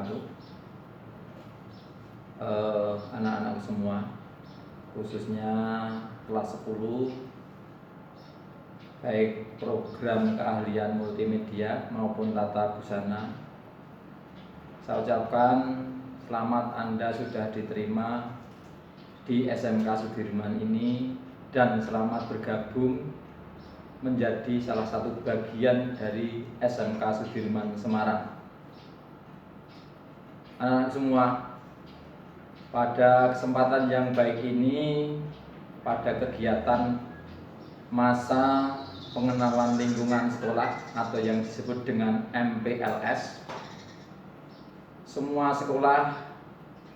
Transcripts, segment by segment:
wabarakatuh. Anak-anak semua, khususnya kelas 10, baik program keahlian multimedia maupun tata busana, saya ucapkan selamat Anda sudah diterima di SMK Sudirman ini dan selamat bergabung menjadi salah satu bagian dari SMK Sudirman Semarang. Anak-anak semua, pada kesempatan yang baik ini, pada kegiatan masa pengenalan lingkungan sekolah atau yang disebut dengan MPLS, semua sekolah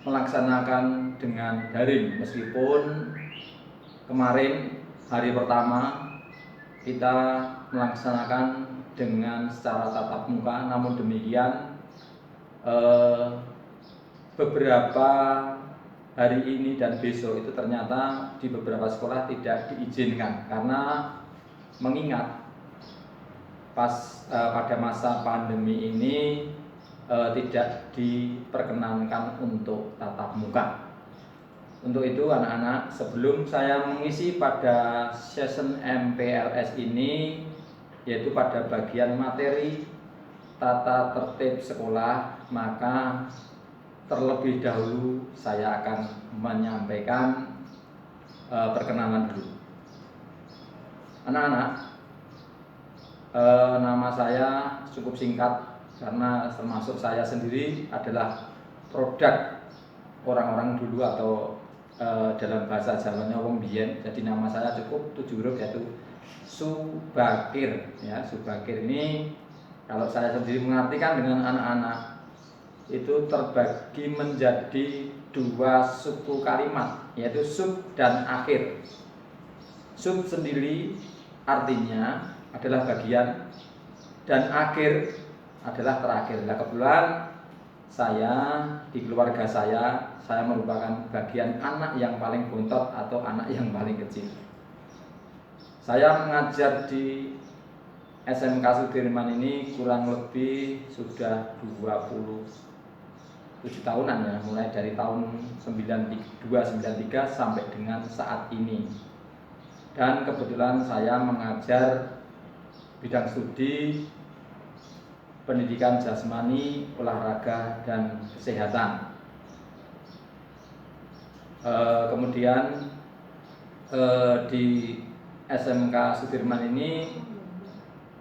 melaksanakan dengan daring, meskipun kemarin hari pertama kita melaksanakan dengan secara tatap muka, namun demikian beberapa hari ini dan besok itu ternyata di beberapa sekolah tidak diizinkan, karena mengingat pada masa pandemi ini tidak diperkenankan untuk tatap muka. Untuk itu anak-anak, sebelum saya mengisi pada session MPLS ini, yaitu pada bagian materi tata tertib sekolah, maka terlebih dahulu saya akan menyampaikan perkenalan dulu. Anak-anak, nama saya cukup singkat karena termasuk saya sendiri adalah produk orang-orang dulu atau dalam bahasa Jawanya wong biyen. Jadi nama saya cukup 7 huruf, yaitu Subakir. Ya, Subakir ini kalau saya sendiri mengartikan dengan anak-anak itu terbagi menjadi 2 suku kalimat, yaitu sub dan akhir. Sub sendiri artinya adalah bagian dan akhir adalah terakhir. Nah, kebetulan saya di keluarga saya merupakan bagian anak yang paling bontot atau anak yang paling kecil. Saya mengajar di SMK Sudirman ini kurang lebih sudah 27 tahunan ya, mulai dari tahun 92-93 sampai dengan saat ini. Dan kebetulan saya mengajar bidang studi pendidikan jasmani, olahraga, dan kesehatan. Kemudian di SMK Sudirman ini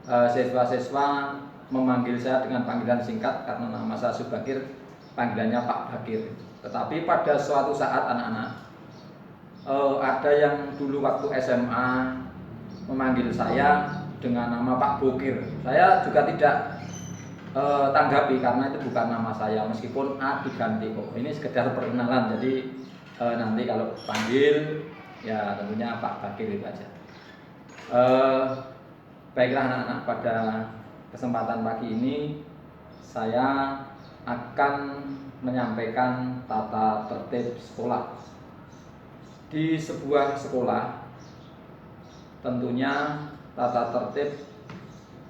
siswa-siswa memanggil saya dengan panggilan singkat karena nama saya Subakir, panggilannya Pak Bakir. Tetapi pada suatu saat anak-anak, ada yang dulu waktu SMA memanggil saya dengan nama Pak Bokir. Saya juga tidak tanggapi karena itu bukan nama saya, meskipun A diganti. Ini sekedar perkenalan, jadi nanti kalau panggil ya tentunya Pak Bakir itu aja. Baiklah anak-anak, pada kesempatan pagi ini saya akan menyampaikan tata tertib sekolah. Di sebuah sekolah tentunya tata tertib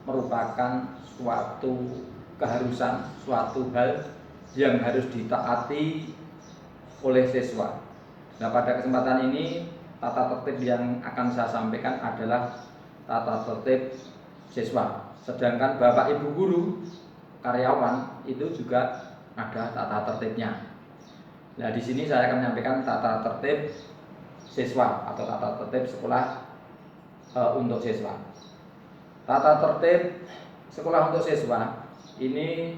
merupakan suatu keharusan, suatu hal yang harus ditaati oleh siswa. Nah, pada kesempatan ini tata tertib yang akan saya sampaikan adalah tata tertib siswa. Sedangkan Bapak Ibu guru, karyawan itu juga ada tata tertibnya. Nah, di sini saya akan menyampaikan tata tertib siswa atau tata tertib sekolah untuk siswa. Tata tertib sekolah untuk siswa ini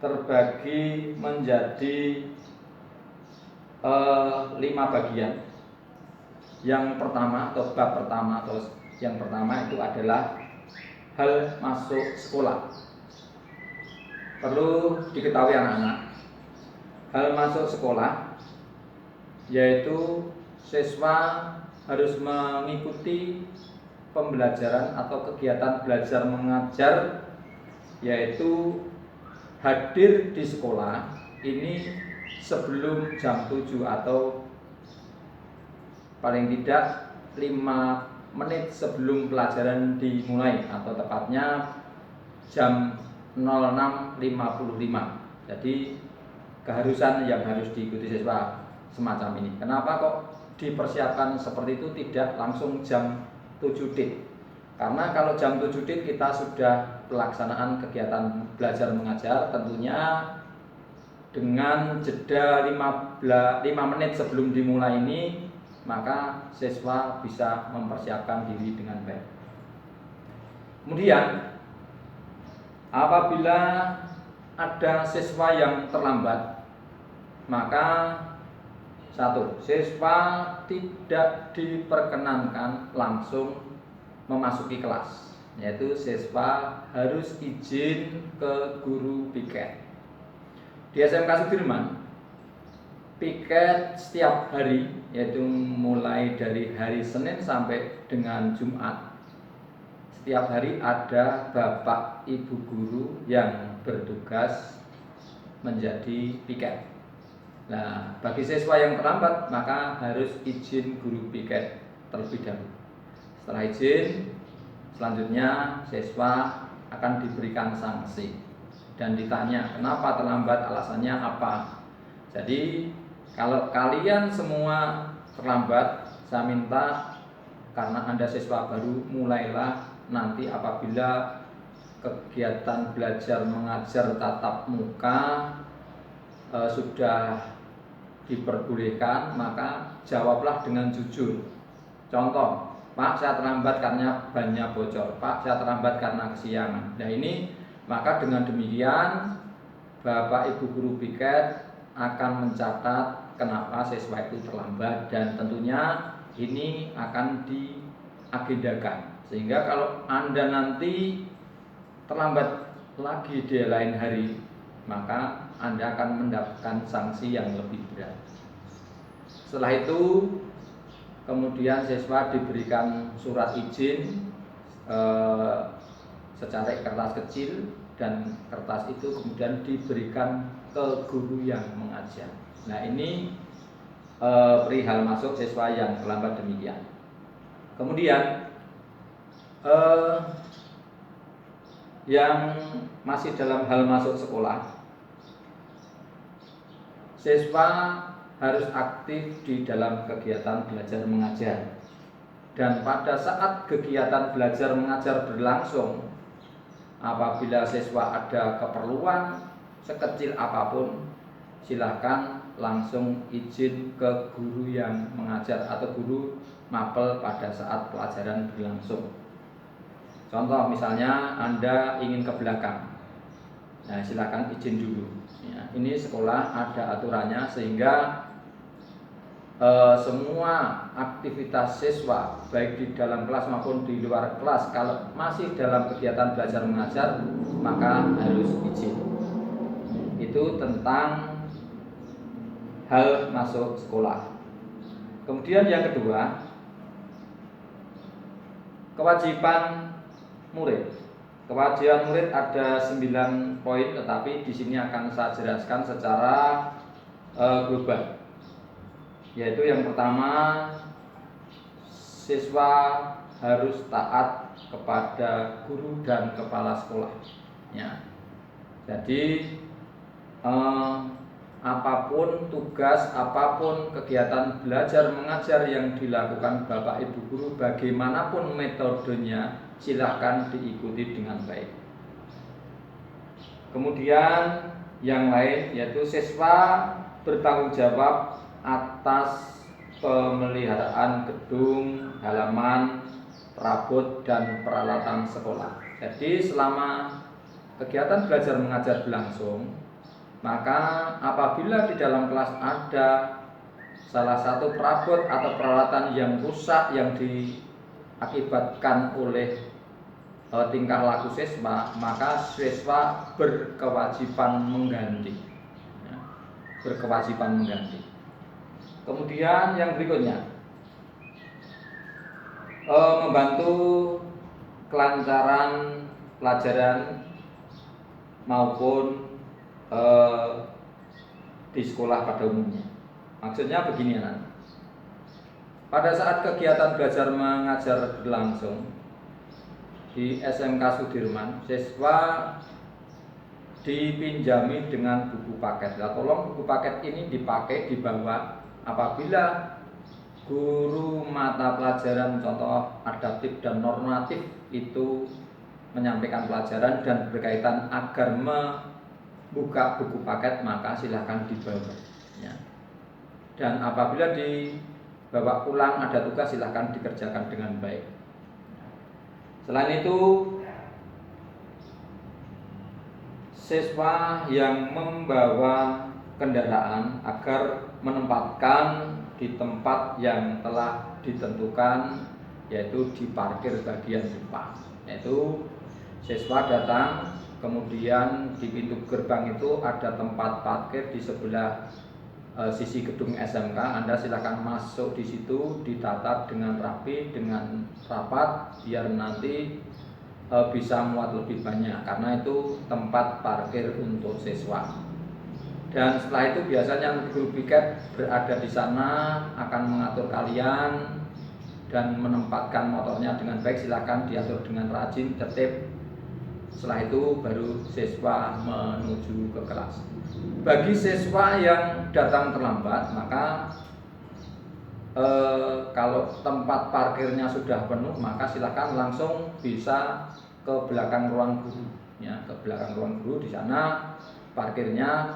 terbagi menjadi 5 bagian. Yang pertama atau bab pertama atau yang pertama itu adalah hal masuk sekolah. Perlu diketahui anak-anak, hal masuk sekolah yaitu siswa harus mengikuti pembelajaran atau kegiatan belajar mengajar, yaitu hadir di sekolah ini sebelum jam 7 atau paling tidak 5 menit sebelum pelajaran dimulai, atau tepatnya jam 06.55. Jadi keharusan yang harus diikuti siswa semacam ini. Kenapa kok dipersiapkan seperti itu, tidak langsung jam 7 dit? Karena kalau jam 7 dit kita sudah pelaksanaan kegiatan belajar mengajar, tentunya dengan jeda 5 menit sebelum dimulai ini, maka siswa bisa mempersiapkan diri dengan baik. Kemudian apabila ada siswa yang terlambat, maka satu, siswa tidak diperkenankan langsung memasuki kelas, yaitu siswa harus izin ke guru piket. Di SMK Sudirman, piket setiap hari, yaitu mulai dari hari Senin sampai dengan Jumat, setiap hari ada bapak ibu guru yang bertugas menjadi piket. Nah, bagi siswa yang terlambat maka harus izin guru piket terlebih dahulu. Setelah izin, selanjutnya siswa akan diberikan sanksi dan ditanya kenapa terlambat, alasannya apa. Jadi kalau kalian semua terlambat, saya minta karena Anda siswa baru, mulailah nanti apabila kegiatan belajar mengajar tatap muka sudah diperbolehkan, maka jawablah dengan jujur. Contoh, Pak, saya terlambat karena bannya bocor. Pak, saya terlambat karena kesiangan. Nah ini, maka dengan demikian Bapak Ibu guru piket akan mencatat kenapa siswa itu terlambat, dan tentunya ini akan diagendakan. Sehingga kalau Anda nanti terlambat lagi di lain hari, maka Anda akan mendapatkan sanksi yang lebih berat. Setelah itu kemudian siswa diberikan surat izin secara kertas kecil, dan kertas itu kemudian diberikan ke guru yang mengajar. Nah ini perihal masuk siswa yang terlambat demikian. Kemudian yang masih dalam hal masuk sekolah, siswa harus aktif di dalam kegiatan belajar mengajar. Dan pada saat kegiatan belajar mengajar berlangsung, apabila siswa ada keperluan sekecil apapun, silahkan langsung izin ke guru yang mengajar atau guru mapel pada saat pelajaran berlangsung. Contoh misalnya Anda ingin ke belakang, nah silahkan izin dulu. Ya, ini sekolah ada aturannya, sehingga semua aktivitas siswa baik di dalam kelas maupun di luar kelas, kalau masih dalam kegiatan belajar mengajar maka harus izin. Itu tentang hal masuk sekolah. Kemudian yang kedua, kewajiban murid. Kewajiban murid ada 9 poin, tetapi di sini akan saya jelaskan secara global. Yaitu yang pertama, siswa harus taat kepada guru dan kepala sekolah. Ya. Jadi apapun tugas, apapun kegiatan belajar mengajar yang dilakukan Bapak Ibu guru, bagaimanapun metodenya, silakan diikuti dengan baik. Kemudian yang lain yaitu siswa bertanggung jawab atas pemeliharaan gedung, halaman, perabot, dan peralatan sekolah. Jadi selama kegiatan belajar mengajar berlangsung, maka apabila di dalam kelas ada salah satu perabot atau peralatan yang rusak yang diakibatkan oleh tingkah laku siswa, maka siswa berkewajiban mengganti. Berkewajiban mengganti. Kemudian yang berikutnya, membantu kelancaran pelajaran maupun di sekolah pada umumnya. Maksudnya begini anak. Pada saat kegiatan belajar mengajar berlangsung di SMK Sudirman, siswa dipinjami dengan buku paket. Nah, tolong buku paket ini dipakai dibawa apabila guru mata pelajaran contoh adaptif dan normatif itu menyampaikan pelajaran dan berkaitan agar membuka buku paket, maka silahkan dibawa ya. Dan apabila dibawa pulang ada tugas, silahkan dikerjakan dengan baik. Selain itu, siswa yang membawa kendaraan agar menempatkan di tempat yang telah ditentukan, yaitu di parkir bagian depan. Yaitu siswa datang, kemudian di pintu gerbang itu ada tempat parkir di sebelah sisi gedung SMK. Anda silakan masuk di situ, ditata dengan rapi, dengan rapat, biar nanti bisa muat lebih banyak, karena itu tempat parkir untuk siswa. Dan setelah itu biasanya guru piket berada di sana akan mengatur kalian dan menempatkan motornya dengan baik. Silakan diatur dengan rajin, tertib. Setelah itu baru siswa menuju ke kelas. Bagi siswa yang datang terlambat, maka kalau tempat parkirnya sudah penuh, maka silakan langsung bisa ke belakang ruang guru ya, ke belakang ruang guru. Di sana parkirnya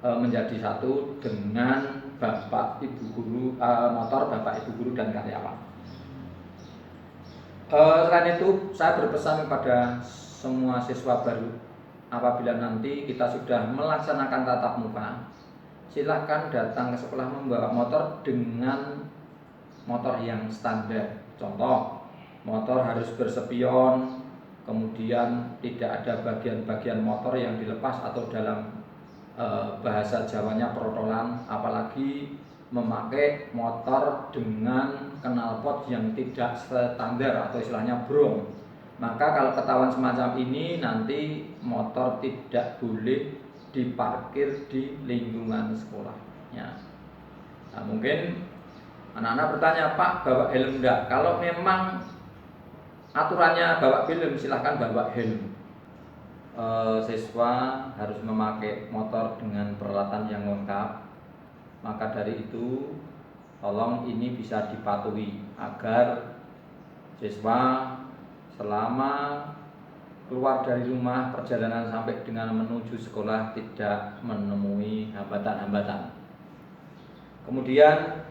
menjadi satu dengan bapak ibu guru, motor bapak ibu guru dan karyawan. Selain itu, saya berpesan kepada semua siswa baru, apabila nanti kita sudah melaksanakan tatap muka, silahkan datang ke sekolah membawa motor dengan motor yang standar. Contoh, motor harus berspion, kemudian tidak ada bagian-bagian motor yang dilepas atau dalam bahasa Jawanya protolan, apalagi memakai motor dengan knalpot yang tidak standar atau istilahnya brong. Maka kalau ketahuan semacam ini, nanti motor tidak boleh diparkir di lingkungan sekolah ya. Nah, mungkin anak-anak bertanya, Pak, bawa helm enggak? Kalau memang aturannya bawa helm, silahkan bawa helm. Siswa harus memakai motor dengan peralatan yang lengkap. Maka dari itu, tolong ini bisa dipatuhi agar siswa selama keluar dari rumah, perjalanan sampai dengan menuju sekolah tidak menemui hambatan-hambatan. Kemudian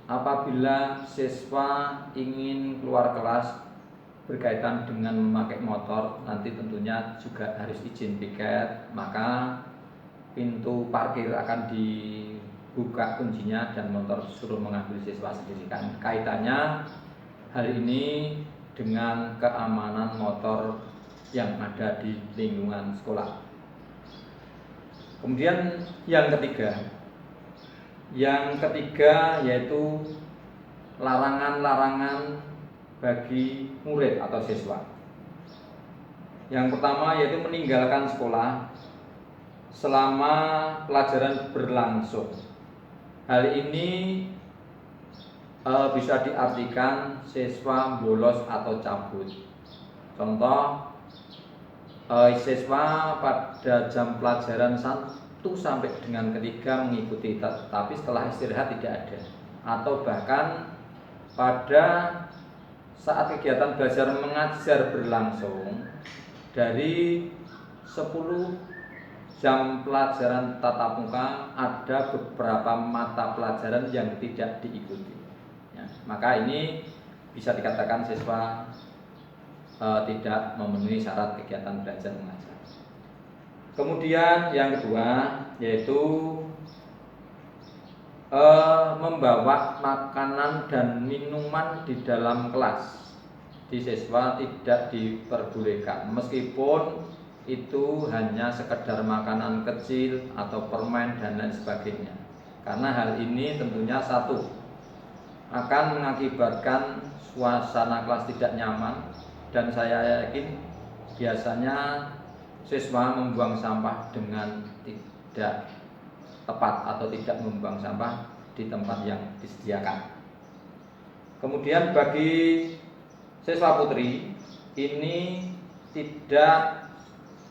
apabila siswa ingin keluar kelas berkaitan dengan memakai motor, nanti tentunya juga harus izin piket. Maka pintu parkir akan dibuka kuncinya dan motor suruh mengambil siswa sendiri. Kan kaitannya hal ini dengan keamanan motor yang ada di lingkungan sekolah. Kemudian yang ketiga yaitu larangan-larangan bagi murid atau siswa. Yang pertama yaitu meninggalkan sekolah selama pelajaran berlangsung. Hal ini bisa diartikan siswa bolos atau cabut. Contoh, siswa pada jam pelajaran 1 sampai dengan 3 mengikuti, tapi setelah istirahat tidak ada. Atau bahkan pada saat kegiatan belajar mengajar berlangsung, dari 10 jam pelajaran tatap muka ada beberapa mata pelajaran yang tidak diikuti ya, maka ini bisa dikatakan siswa tidak memenuhi syarat kegiatan belajar mengajar. Kemudian yang kedua yaitu membawa makanan dan minuman di dalam kelas. Di siswa tidak diperbolehkan, meskipun itu hanya sekedar makanan kecil atau permen dan lain sebagainya. Karena hal ini tentunya satu, akan mengakibatkan suasana kelas tidak nyaman, dan saya yakin biasanya siswa membuang sampah dengan tidak tepat atau tidak membuang sampah di tempat yang disediakan. Kemudian bagi siswa putri, ini tidak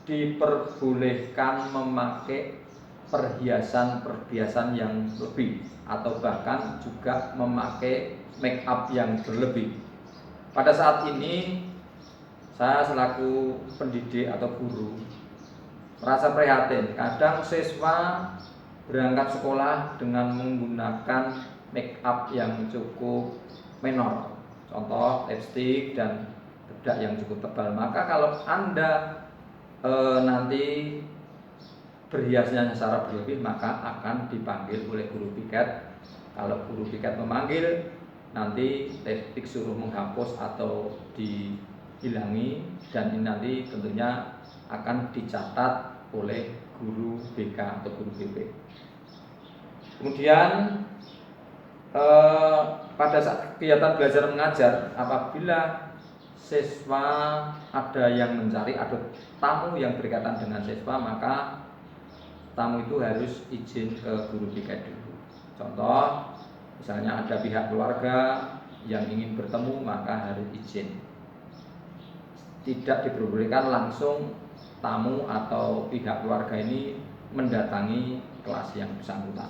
diperbolehkan memakai perhiasan yang lebih atau bahkan juga memakai make up yang berlebih. Pada saat ini saya selaku pendidik atau guru merasa prihatin. Kadang siswa berangkat sekolah dengan menggunakan make up yang cukup menor, contoh lipstik dan bedak yang cukup tebal. Maka kalau Anda nanti berhiasnya secara berlebih, maka akan dipanggil oleh guru piket. Kalau guru piket memanggil, nanti lipstik suruh menghapus atau dihilangi, dan ini nanti tentunya akan dicatat oleh guru BK atau guru BP. Kemudian pada saat kegiatan belajar mengajar, apabila siswa ada yang mencari, ada tamu yang berkaitan dengan siswa, maka tamu itu harus izin ke guru piket dulu. Contoh, misalnya ada pihak keluarga yang ingin bertemu, maka harus izin. Tidak diperbolehkan langsung tamu atau pihak keluarga ini mendatangi kelas yang bersangkutan.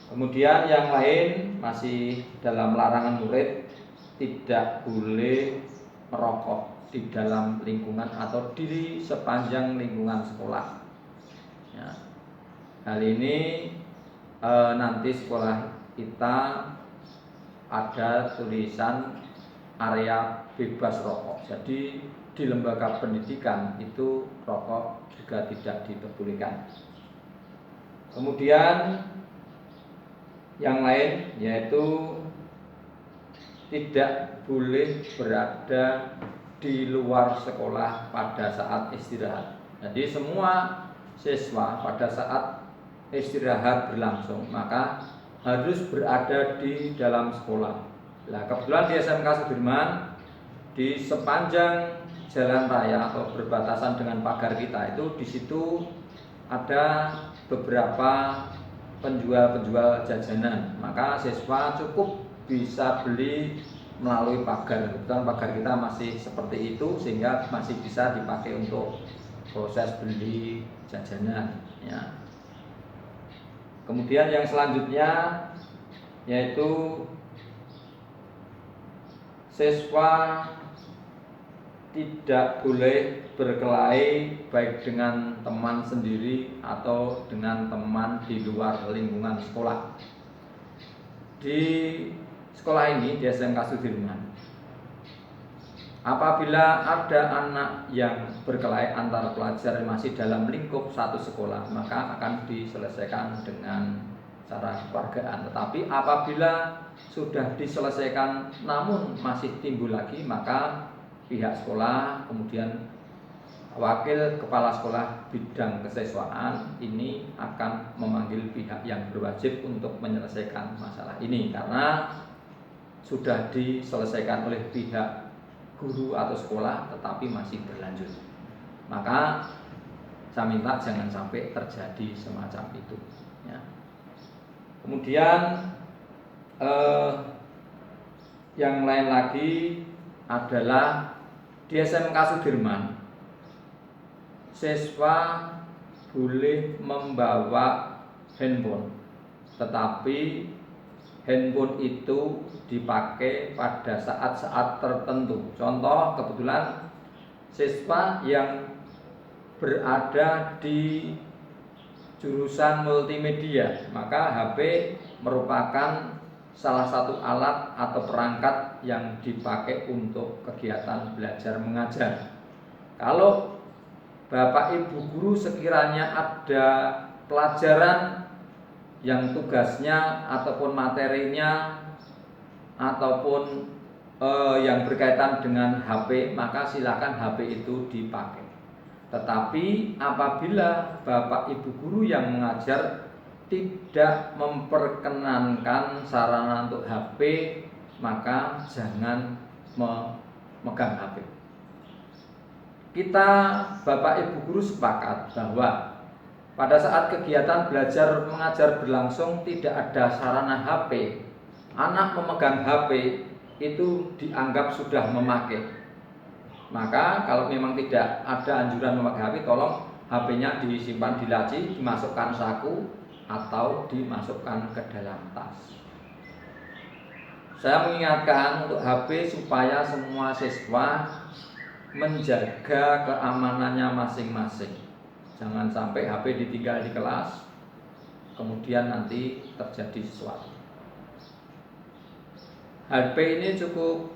Kemudian yang lain masih dalam larangan murid tidak boleh merokok di dalam lingkungan atau di sepanjang lingkungan sekolah. Ya. Hal ini nanti sekolah kita ada tulisan area bebas rokok. Jadi di lembaga pendidikan itu rokok juga tidak diperbolehkan. Kemudian yang lain yaitu tidak boleh berada di luar sekolah pada saat istirahat. Jadi semua siswa pada saat istirahat berlangsung maka harus berada di dalam sekolah. Nah, kebetulan di SMK Sudirman di sepanjang jalan raya atau berbatasan dengan pagar kita itu di situ ada beberapa penjual jajanan, maka siswa cukup bisa beli melalui pagar. Kebetulan pagar kita masih seperti itu sehingga masih bisa dipakai untuk proses beli jajanan ya. Kemudian yang selanjutnya yaitu siswa tidak boleh berkelahi baik dengan teman sendiri atau dengan teman di luar lingkungan sekolah. Di sekolah ini di SMK Sudirman, apabila ada anak yang berkelahi antar pelajar masih dalam lingkup satu sekolah, maka akan diselesaikan dengan cara kekeluargaan. Tetapi apabila sudah diselesaikan namun masih timbul lagi, maka pihak sekolah kemudian wakil kepala sekolah bidang kesiswaan ini akan memanggil pihak yang berwajib untuk menyelesaikan masalah ini karena sudah diselesaikan oleh pihak guru atau sekolah tetapi masih berlanjut. Maka saya minta jangan sampai terjadi semacam itu ya. Kemudian yang lain lagi adalah di SMK Sudirman siswa boleh membawa handphone, tetapi handphone itu dipakai pada saat-saat tertentu. Contoh, kebetulan siswa yang berada di jurusan multimedia, maka HP merupakan salah satu alat atau perangkat yang dipakai untuk kegiatan belajar mengajar. Kalau Bapak Ibu guru sekiranya ada pelajaran yang tugasnya ataupun materinya ataupun yang berkaitan dengan HP, maka silakan HP itu dipakai. Tetapi apabila Bapak Ibu guru yang mengajar tidak memperkenankan sarana untuk HP, maka jangan memegang HP. Kita Bapak Ibu guru sepakat bahwa pada saat kegiatan belajar mengajar berlangsung tidak ada sarana HP. Anak memegang HP itu dianggap sudah memakai. Maka kalau memang tidak ada anjuran memakai HP, tolong HP-nya disimpan di laci, dimasukkan saku atau dimasukkan ke dalam tas. Saya mengingatkan untuk HP supaya semua siswa menjaga keamanannya masing-masing. Jangan sampai HP ditinggal di kelas, kemudian nanti terjadi sesuatu. HP ini cukup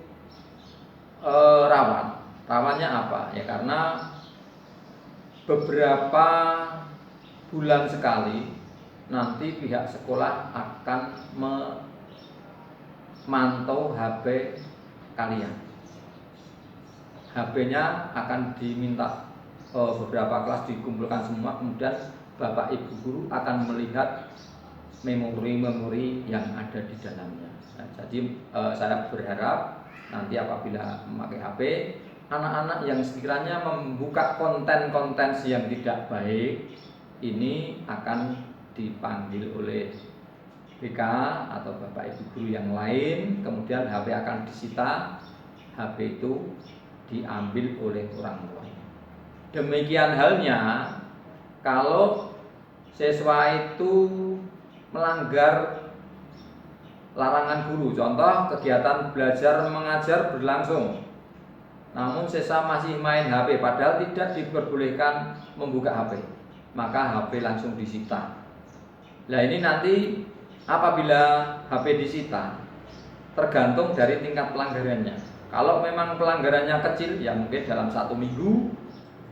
rawan. Rawannya apa? Ya karena beberapa bulan sekali nanti pihak sekolah akan memantau HP kalian. HP-nya akan diminta beberapa kelas dikumpulkan semua, kemudian Bapak Ibu guru akan melihat memori-memori yang ada di dalamnya. Nah, jadi saya berharap nanti apabila memakai HP, anak-anak yang sekiranya membuka konten-konten yang tidak baik ini akan dipanggil oleh BK atau Bapak Ibu guru yang lain, kemudian HP akan disita, HP itu diambil oleh orang tua. Demikian halnya kalau siswa itu melanggar larangan guru, contoh kegiatan belajar mengajar berlangsung, namun siswa masih main HP padahal tidak diperbolehkan membuka HP, maka HP langsung disita. Nah ini nanti apabila HP disita tergantung dari tingkat pelanggarannya. Kalau memang pelanggarannya kecil, ya mungkin dalam 1 minggu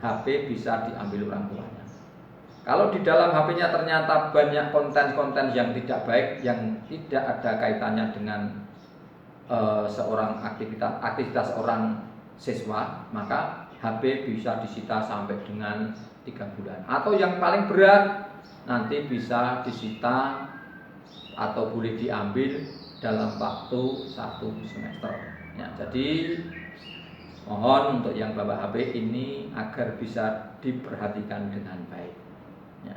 HP bisa diambil orang tuanya. Kalau di dalam HP-nya ternyata banyak konten-konten yang tidak baik, yang tidak ada kaitannya dengan seorang aktivitas seorang siswa, maka HP bisa disita sampai dengan 3 bulan. Atau yang paling berat nanti bisa disita atau boleh diambil dalam waktu 1 semester. Ya, jadi mohon untuk yang bawa HP ini agar bisa diperhatikan dengan baik. Ya.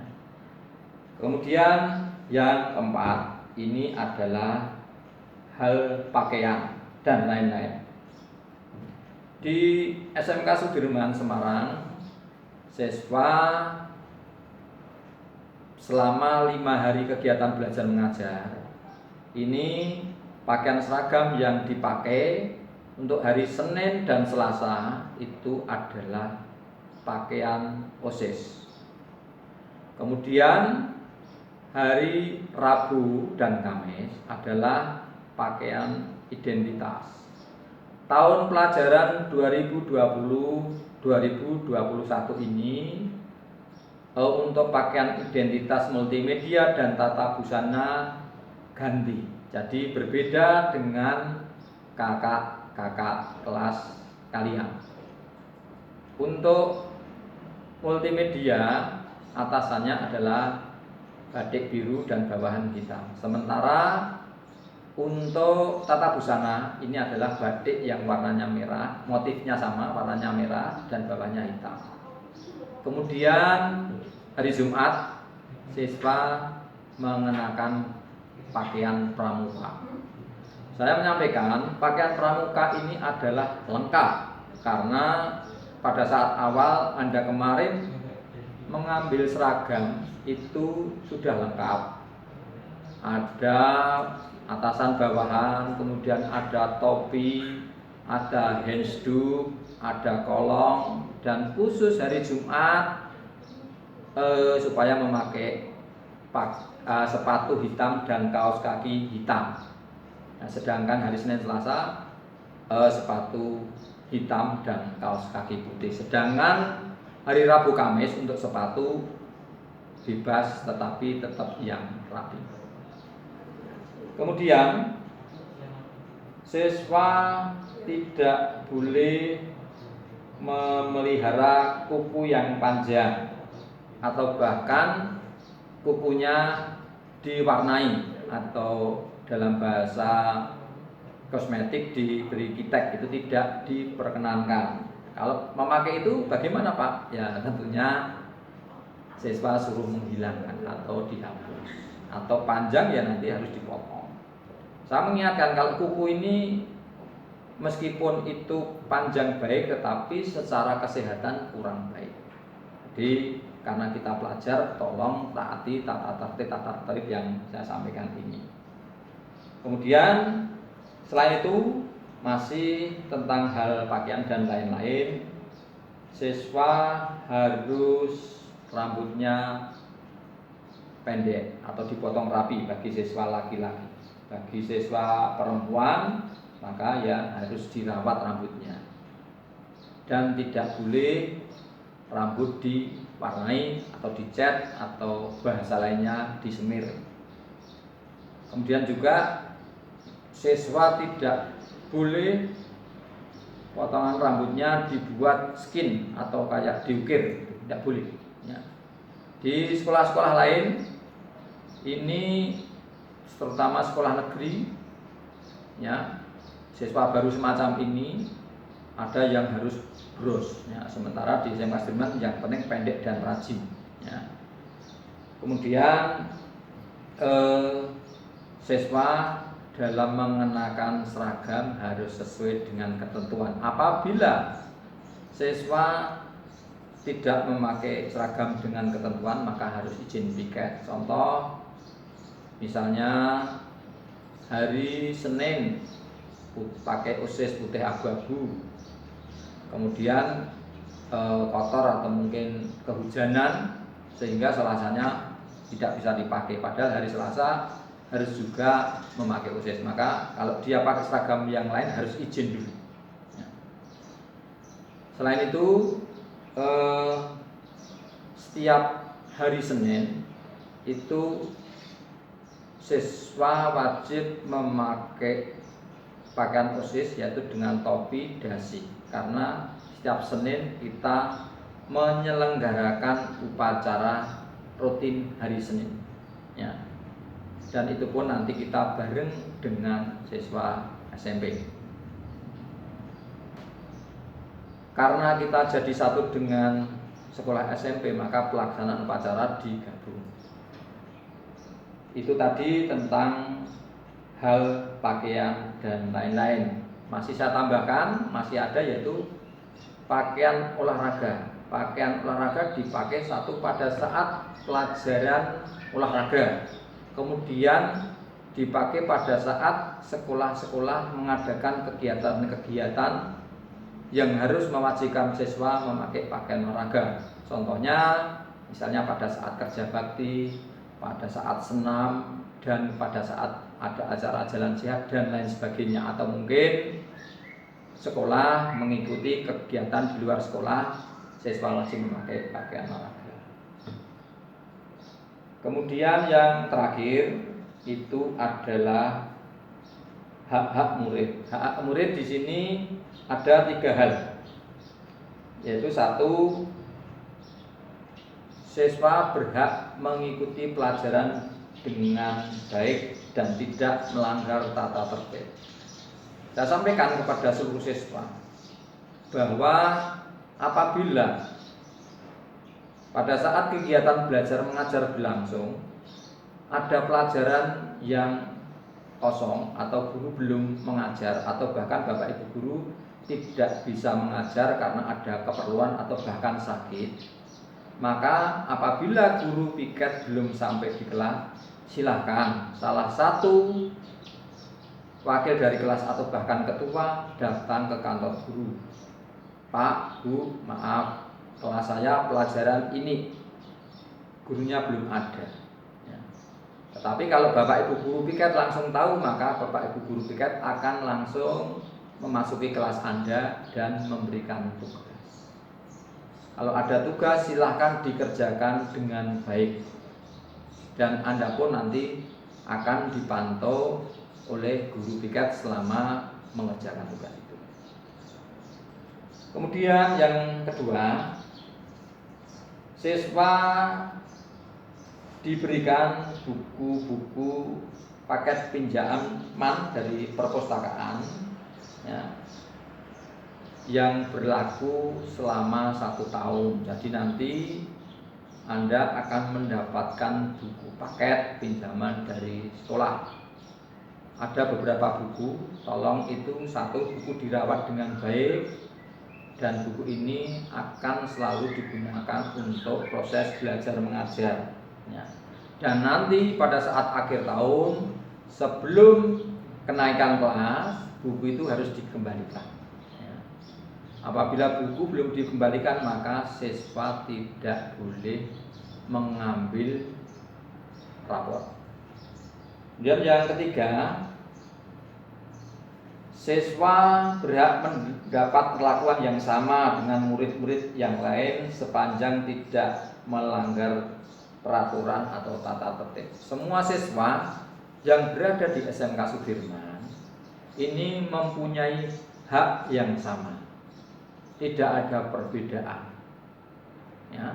Kemudian yang keempat, ini adalah hal pakaian dan lain-lain. Di SMK Sudirman Semarang, siswa selama 5 hari kegiatan belajar mengajar ini pakaian seragam yang dipakai untuk hari Senin dan Selasa itu adalah pakaian OSIS. Kemudian hari Rabu dan Kamis adalah pakaian identitas. Tahun pelajaran 2020-2021 ini untuk pakaian identitas multimedia dan tata busana ganti. Jadi berbeda dengan kakak-kakak kelas kalian. Untuk multimedia atasannya adalah batik biru dan bawahan hitam. Sementara untuk tata busana ini adalah batik yang warnanya merah, motifnya sama, warnanya merah dan bawahnya hitam. Kemudian hari Jumat siswa mengenakan pakaian pramuka. Saya menyampaikan pakaian pramuka ini adalah lengkap karena pada saat awal Anda kemarin mengambil seragam itu sudah lengkap. Ada atasan bawahan, kemudian ada topi, ada handsduk, ada kolong, dan khusus hari Jumat supaya memakai sepatu hitam dan kaos kaki hitam. Nah, sedangkan hari Senin Selasa sepatu hitam dan kaos kaki putih. Sedangkan hari Rabu Kamis untuk sepatu bebas tetapi tetap yang rapi. Kemudian siswa tidak boleh memelihara kuku yang panjang atau bahkan kukunya diwarnai atau dalam bahasa kosmetik diberi kitek, itu tidak diperkenankan. Kalau memakai itu bagaimana Pak? Ya tentunya siswa suruh menghilangkan atau dihapus, atau panjang ya nanti harus dipotong. Saya mengingatkan kalau kuku ini meskipun itu panjang baik, tetapi secara kesehatan kurang baik. Jadi karena kita pelajar, tolong taati tata tertib yang saya sampaikan ini. Kemudian selain itu masih tentang hal pakaian dan lain-lain, siswa harus rambutnya pendek atau dipotong rapi bagi siswa laki-laki. Bagi siswa perempuan maka ya harus dirawat rambutnya, dan tidak boleh rambut diwarnai atau dicat atau bahasa lainnya disemir. Kemudian juga siswa tidak boleh potongan rambutnya dibuat skin atau kayak diukir, tidak boleh ya. Di sekolah-sekolah lain ini, terutama sekolah negeri ya, siswa baru semacam ini ada yang harus bros ya. Sementara di SMA Sudirman yang penting pendek dan rajin ya. Kemudian siswa dalam mengenakan seragam harus sesuai dengan ketentuan. Apabila siswa tidak memakai seragam dengan ketentuan maka harus izin piket. Contoh misalnya hari Senin pakai OSIS putih abu-abu, kemudian kotor atau mungkin kehujanan sehingga Selasanya tidak bisa dipakai, padahal hari Selasa harus juga memakai OSIS, maka kalau dia pakai seragam yang lain harus izin dulu. Selain itu setiap hari Senin itu siswa wajib memakai pakaian OSIS, yaitu dengan topi dasi, karena setiap Senin kita menyelenggarakan upacara rutin hari Senin ya. Dan itu pun nanti kita bareng dengan siswa SMP. Karena kita jadi satu dengan sekolah SMP, maka pelaksanaan upacara digabung. Itu tadi tentang hal pakaian dan lain-lain. Masih saya tambahkan, masih ada yaitu pakaian olahraga. Pakaian olahraga dipakai satu pada saat pelajaran olahraga, kemudian dipakai pada saat sekolah-sekolah mengadakan kegiatan-kegiatan yang harus mewajibkan siswa memakai pakaian olahraga. Contohnya misalnya pada saat kerja bakti, pada saat senam, dan pada saat ada acara jalan sehat dan lain sebagainya. Atau mungkin sekolah mengikuti kegiatan di luar sekolah, siswa wajib memakai pakaian olahraga. Kemudian yang terakhir itu adalah hak-hak murid. Hak murid di sini ada 3 hal, yaitu 1, siswa berhak mengikuti pelajaran dengan baik dan tidak melanggar tata tertib. Saya sampaikan kepada seluruh siswa bahwa apabila pada saat kegiatan belajar mengajar berlangsung ada pelajaran yang kosong atau guru belum mengajar, atau bahkan Bapak Ibu guru tidak bisa mengajar karena ada keperluan atau bahkan sakit, maka apabila guru piket belum sampai di kelas, silahkan salah satu wakil dari kelas atau bahkan ketua datang ke kantor guru. Pak, Bu, maaf, kelas saya pelajaran ini gurunya belum ada ya. Tetapi kalau Bapak Ibu guru piket langsung tahu, maka Bapak Ibu guru piket akan langsung memasuki kelas Anda dan memberikan tugas. Kalau ada tugas silahkan dikerjakan dengan baik, dan Anda pun nanti akan dipantau oleh guru piket selama mengerjakan tugas itu. Kemudian yang kedua, siswa diberikan buku-buku paket pinjaman dari perpustakaan ya, yang berlaku selama 1 tahun. Jadi nanti Anda akan mendapatkan buku paket pinjaman dari sekolah. ada beberapa buku, tolong itu satu buku dirawat dengan baik, dan buku ini akan selalu digunakan untuk proses belajar mengajar ya. Dan nanti pada saat akhir tahun sebelum kenaikan kelas, buku itu harus dikembalikan ya. Apabila buku belum dikembalikan, maka siswa tidak boleh mengambil rapor. Dan yang ketiga, siswa berhak mendapat perlakuan yang sama dengan murid-murid yang lain sepanjang tidak melanggar peraturan atau tata tertib. Semua siswa yang berada di SMK Sudirman ini mempunyai hak yang sama, tidak ada perbedaan ya.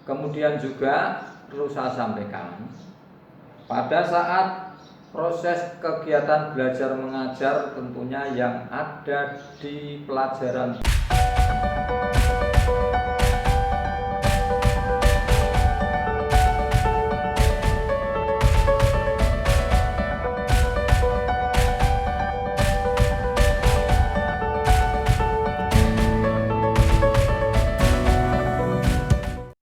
Kemudian juga perlu saya sampaikan, pada saat proses kegiatan belajar mengajar tentunya yang ada di pelajaran